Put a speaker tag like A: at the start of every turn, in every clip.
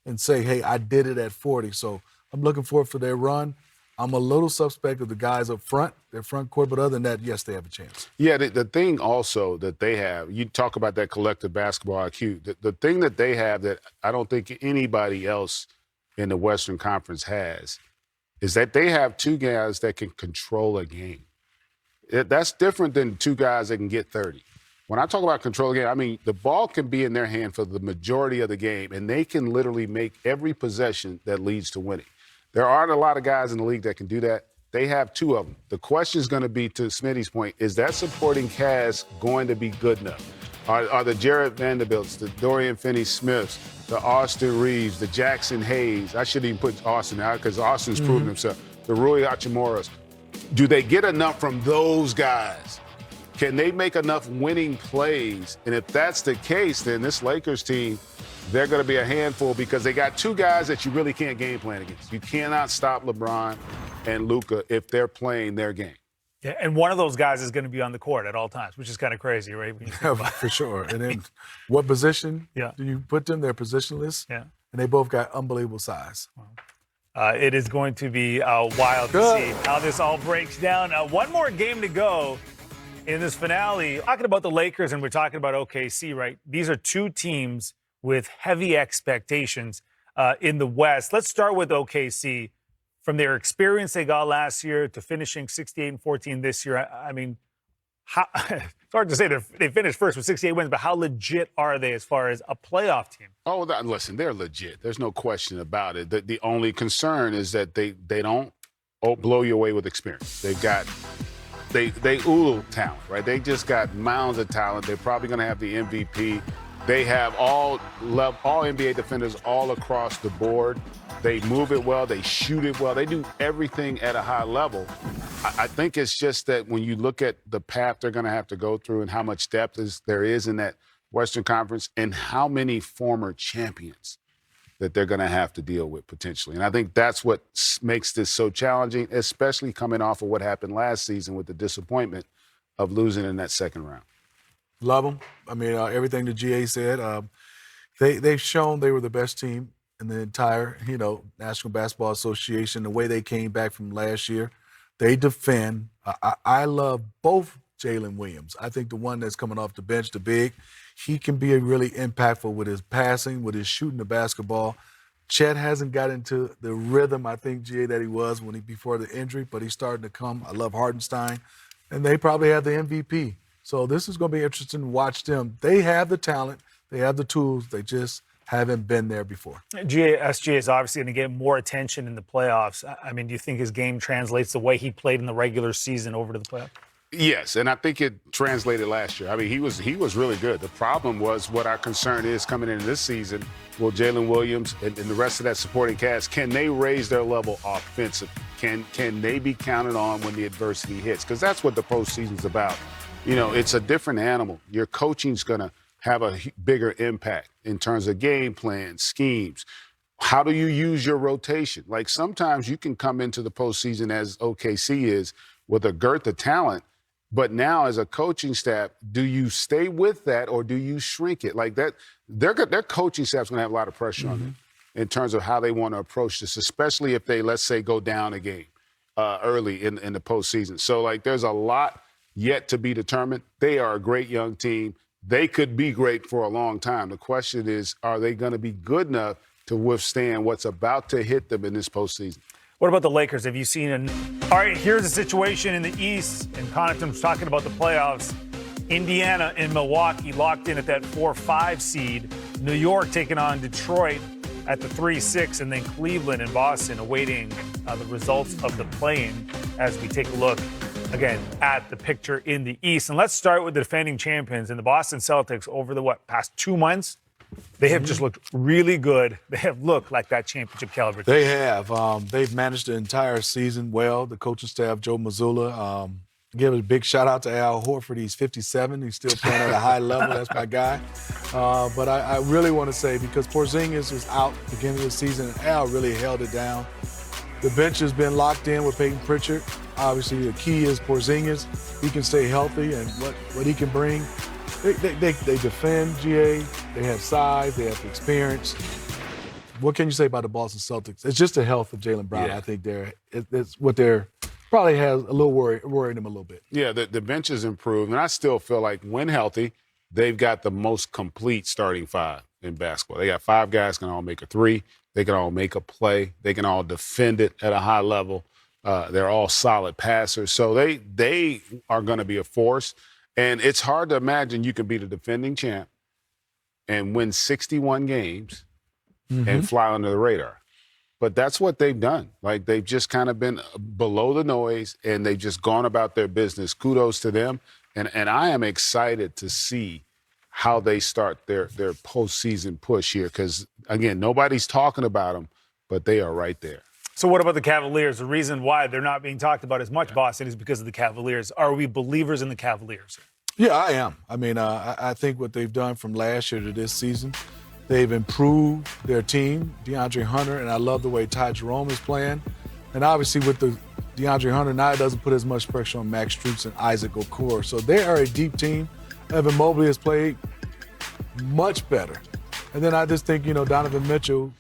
A: and say, hey, I did it at 40. So I'm looking forward for their run. I'm a little suspect of the guys up front, their front court, but other than that, yes, they have a chance.
B: Yeah, the thing also that they have, you talk about that collective basketball IQ, the thing that they have that I don't think anybody else in the Western Conference has is that they have two guys that can control a game. That's different than two guys that can get 30. When I talk about control a game, I mean the ball can be in their hand for the majority of the game, and they can literally make every possession that leads to winning. There aren't a lot of guys in the league that can do that. They have two of them. The question is going to be, to Smitty's point, is that supporting cast going to be good enough? Are the Jarrett Vanderbilts, the Dorian Finney-Smiths, the Austin Reeves, the Jackson Hayes, I shouldn't even put Austin out because Austin's proven himself, the Rui Hachimuras, do they get enough from those guys? Can they make enough winning plays? And if that's the case, then this Lakers team, they're going to be a handful because they got two guys that you really can't game plan against. You cannot stop LeBron and Luka if they're playing their game.
C: Yeah, and one of those guys is going to be on the court at all times, which is kind of crazy, right?
A: Yeah, for sure. And then what position
C: do
A: you put them? They're positionless.
C: Yeah.
A: And they both got unbelievable size.
C: It is going to be wild to see how this all breaks down. One more game to go in this finale. Talking about the Lakers and we're talking about OKC, right? These are two teams with heavy expectations in the West. Let's start with OKC. From their experience they got last year to finishing 68-14 this year, I mean, it's hard to say they finished first with 68 wins, but how legit are they as far as a playoff team?
B: Oh, listen, they're legit. There's no question about it. The only concern is that they don't blow you away with experience. They've got they oodle talent, right? They just got mounds of talent. They're probably going to have the MVP. They have all NBA defenders all across the board. They move it well. They shoot it well. They do everything at a high level. I think it's just that when you look at the path they're going to have to go through and how much depth there is in that Western Conference and how many former champions that they're going to have to deal with potentially. And I think that's what makes this so challenging, especially coming off of what happened last season with the disappointment of losing in that second round.
A: Love them. I mean, everything the GA said, they've shown they were the best team in the entire, National Basketball Association, the way they came back from last year. They defend. I love both Jalen Williams. I think the one that's coming off the bench, the big, he can be really impactful with his passing, with his shooting the basketball. Chet hasn't got into the rhythm, I think, GA, that he was before the injury, but he's starting to come. I love Hartenstein. And they probably have the MVP. So this is going to be interesting to watch them. They have the talent. They have the tools. They just haven't been there before.
C: SGA is obviously going to get more attention in the playoffs. I mean, do you think his game translates the way he played in the regular season over to the playoffs?
B: Yes, and I think it translated last year. I mean, he was really good. The problem was what our concern is coming into this season. Will Jalen Williams and the rest of that supporting cast, can they raise their level offensively? Can they be counted on when the adversity hits? Because that's what the postseason's about. It's a different animal. Your coaching's going to have a bigger impact in terms of game plans, schemes. How do you use your rotation? Like sometimes you can come into the postseason as OKC is with a girth of talent, but now as a coaching staff, do you stay with that or do you shrink it? Like that, their coaching staff's going to have a lot of pressure on them in terms of how they want to approach this, especially if they, let's say, go down a game early in the postseason. So, there's a lot yet to be determined. They are a great young team. They could be great for a long time. The question is, are they going to be good enough to withstand what's about to hit them in this postseason?
C: What about the Lakers? Have you seen All right, here's the situation in the East, and Connaughton was talking about the playoffs. Indiana and Milwaukee locked in at that 4-5 seed. New York taking on Detroit at the 3-6, and then Cleveland and Boston awaiting the results of the play-in as we take a look again at the picture in the East. And let's start with the defending champions and the Boston Celtics over the past 2 months. They have just looked really good. They have looked like that championship caliber.
A: They have. They've managed the entire season well. The coaching staff, Joe Mazzulla. Give a big shout out to Al Horford. He's 57. He's still playing at a high level. That's my guy. But I really want to say, because Porzingis was out at the beginning of the season, and Al really held it down. The bench has been locked in with Peyton Pritchard. Obviously, the key is Porzingis. He can stay healthy and what he can bring. They defend, GA. They have size. They have experience. what can you say about the Boston Celtics? It's just the health of Jaylen Brown.
B: Yeah.
A: I think it's what they're probably has a little worrying them a little bit.
B: Yeah, the bench has improved, and I still feel like when healthy, they've got the most complete starting five in basketball. They got 5 guys can all make a three. They can all make a play. They can all defend it at a high level. They're all solid passers. So they are going to be a force. And it's hard to imagine you can be the defending champ and win 61 games and fly under the radar. But that's what they've done. Like, they've just kind of been below the noise, and they've just gone about their business. Kudos to them. And I am excited to see how they start their postseason push here because, again, nobody's talking about them, but they are right there.
C: So what about the Cavaliers? The reason why they're not being talked about as much, Boston, is because of the Cavaliers. Are we believers in the Cavaliers?
A: Yeah, I am. I mean, I think what they've done from last year to this season, they've improved their team, DeAndre Hunter, and I love the way Ty Jerome is playing. And obviously with the DeAndre Hunter, now it doesn't put as much pressure on Max Strus and Isaac Okoro. So they are a deep team. Evan Mobley has played much better. And then I just think, Donovan Mitchell,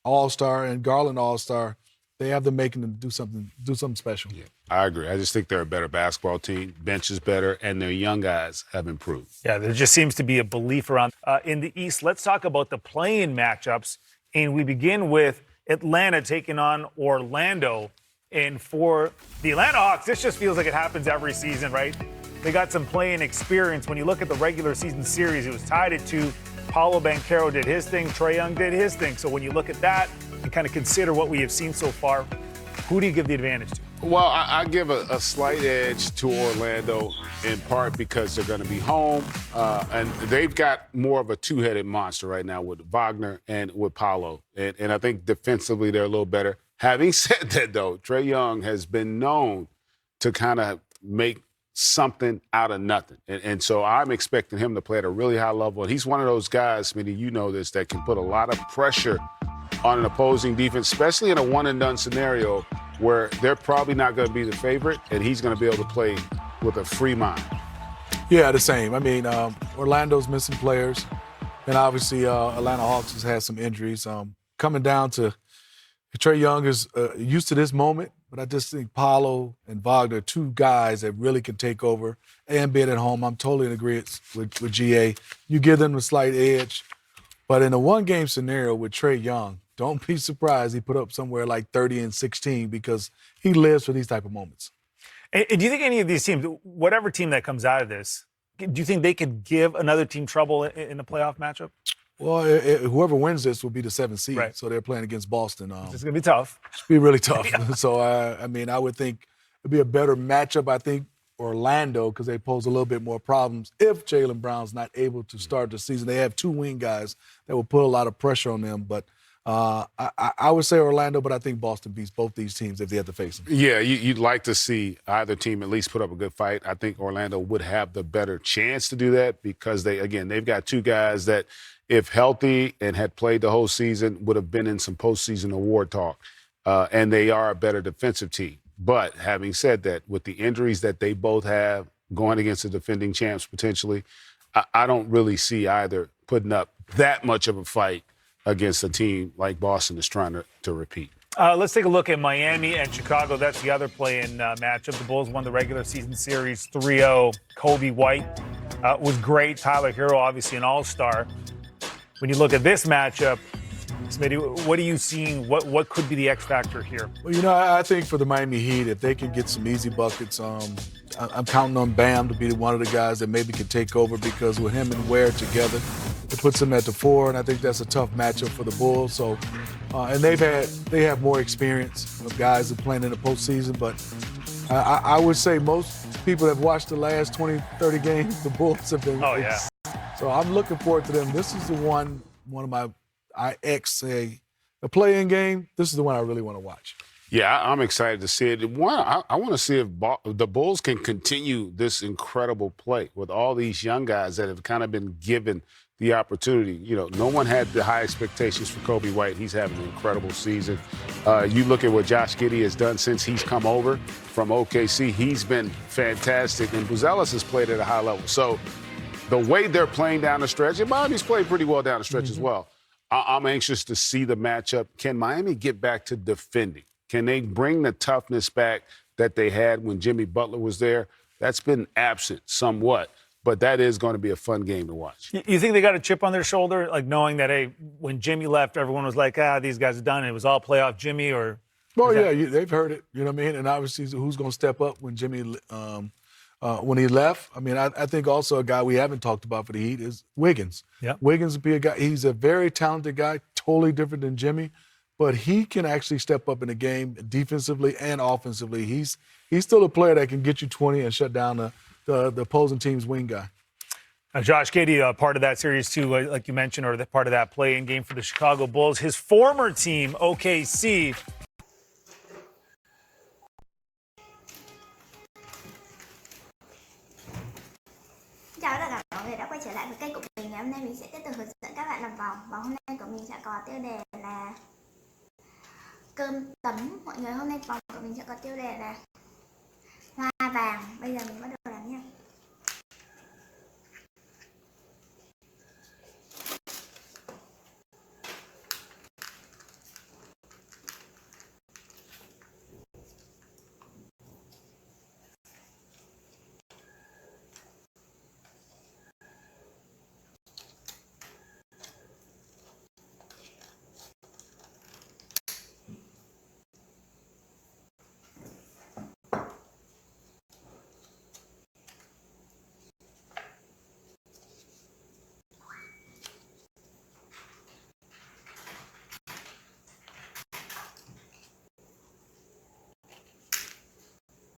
A: All-Star, and Garland All-Star, they have the making to do something special.
B: Yeah, I agree. I just think they're a better basketball team. Bench is better, and their young guys have improved.
C: Yeah, there just seems to be a belief around. In the East, let's talk about the play-in matchups. And we begin with Atlanta taking on Orlando. And for the Atlanta Hawks, this just feels like it happens every season, right? They got some play-in experience. When you look at the regular season series, it was tied at 2. Paolo Banchero did his thing. Trae Young did his thing. So when you look at that and kind of consider what we have seen so far, who do you give the advantage to?
B: Well, I give a slight edge to Orlando in part because they're going to be home, and they've got more of a two-headed monster right now with Wagner and with Paolo. And I think defensively they're a little better. Having said that, though, Trae Young has been known to kind of make something out of nothing. And so I'm expecting him to play at a really high level. And he's one of those guys, Smitty, you know this, that can put a lot of pressure on an opposing defense, especially in a one-and-done scenario where they're probably not going to be the favorite, and he's going to be able to play with a free mind.
A: Yeah, the same. I mean, Orlando's missing players, and obviously Atlanta Hawks has had some injuries. Coming down to Trae Young is used to this moment, but I just think Paolo and Wagner, 2 guys that really can take over and be at home. I'm totally in agreement with GA. You give them a slight edge, but in a one-game scenario with Trae Young, don't be surprised he put up somewhere like 30 and 16 because he lives for these type of moments.
C: And do you think any of these teams, whatever team that comes out of this, do you think they could give another team trouble in the playoff matchup?
A: Well, whoever wins this will be the 7th seed,
C: right.
A: So they're playing against Boston.
C: It's going to be tough.
A: It's going to be really tough.
C: Yeah.
A: So, I mean, I would think it'd be a better matchup, I think, Orlando, because they pose a little bit more problems if Jaylen Brown's not able to start the season. They have 2 wing guys that will put a lot of pressure on them, but I would say Orlando, but I think Boston beats both these teams if they have to face them.
B: Yeah, you'd like to see either team at least put up a good fight. I think Orlando would have the better chance to do that because they've got 2 guys that, if healthy and had played the whole season, would have been in some postseason award talk. And they are a better defensive team. But having said that, with the injuries that they both have going against the defending champs potentially, I don't really see either putting up that much of a fight against a team like Boston is trying to repeat.
C: Let's take a look at Miami and Chicago. That's the other play-in matchup. The Bulls won the regular season series 3-0. Kobe White was great. Tyler Hero, obviously an all-star. When you look at this matchup, Smitty, what are you seeing? What could be the X factor here?
A: Well, I think for the Miami Heat, if they can get some easy buckets, I'm counting on Bam to be one of the guys that maybe can take over because with him and Ware together, it puts them at the 4, and I think that's a tough matchup for the Bulls. So, and they have more experience of guys that playing in the postseason, but I would say most people that have watched the last 20, 30 games, the Bulls have been.
C: Oh, yeah.
A: So I'm looking forward to them. This is the one of my say a play-in game. This is the one I really want to watch.
B: Yeah, I'm excited to see it. I want to see if the Bulls can continue this incredible play with all these young guys that have kind of been given the opportunity. No one had the high expectations for Kobe White. He's having an incredible season. You look at what Josh Giddey has done since he's come over from OKC. He's been fantastic, and Buzelis has played at a high level. So the way they're playing down the stretch, and Miami's played pretty well down the stretch as well. I'm anxious to see the matchup. Can Miami get back to defending? Can they bring the toughness back that they had when Jimmy Butler was there? That's been absent somewhat, but that is going to be a fun game to watch.
C: You think they got a chip on their shoulder, like knowing that, hey, when Jimmy left, everyone was like, these guys are done. It was all playoff Jimmy, or?
A: Well, yeah, they've heard it. You know what I mean? And obviously, who's going to step up when Jimmy, when he left? I mean, I think also a guy we haven't talked about for the Heat is Wiggins.
C: Yeah.
A: Wiggins would be a guy. He's a very talented guy, totally different than Jimmy, but he can actually step up in the game defensively and offensively. He's still a player that can get you 20 and shut down the opposing team's wing guy.
C: Josh Giddey, part of that series too, like you mentioned, or the part of that play-in game for the Chicago Bulls. His former team, OKC.
D: Chào tất cả mọi người đã quay trở lại với kênh của mình. Ngày hôm nay mình sẽ tiếp tục hướng dẫn các bạn làm vòng. Và hôm nay của mình sẽ có tiêu đề là cơm tấm. Mọi người, hôm nay vòng của mình sẽ có tiêu đề là hoa vàng. Bây giờ mình bắt đầu làm nha.